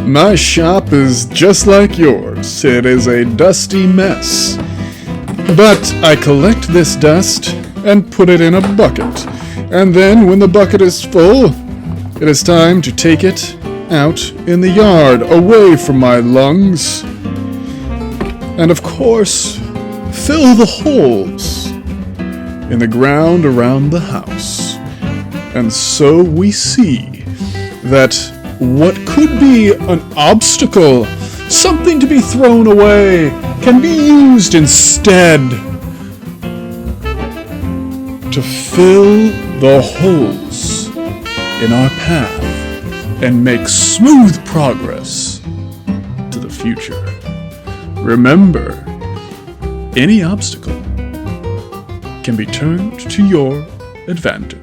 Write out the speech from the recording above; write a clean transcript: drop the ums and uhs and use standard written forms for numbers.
My shop is just like yours. It is a dusty mess. But I collect this dust and put it in a bucket. And then when the bucket is full, it is time to take it out in the yard, away from my lungs. And of course, fill the holes in the ground around the house. And so we see that what could be an obstacle, something to be thrown away, can be used instead to fill the holes in our path and make smooth progress to the future. Remember, any obstacle can be turned to your advantage.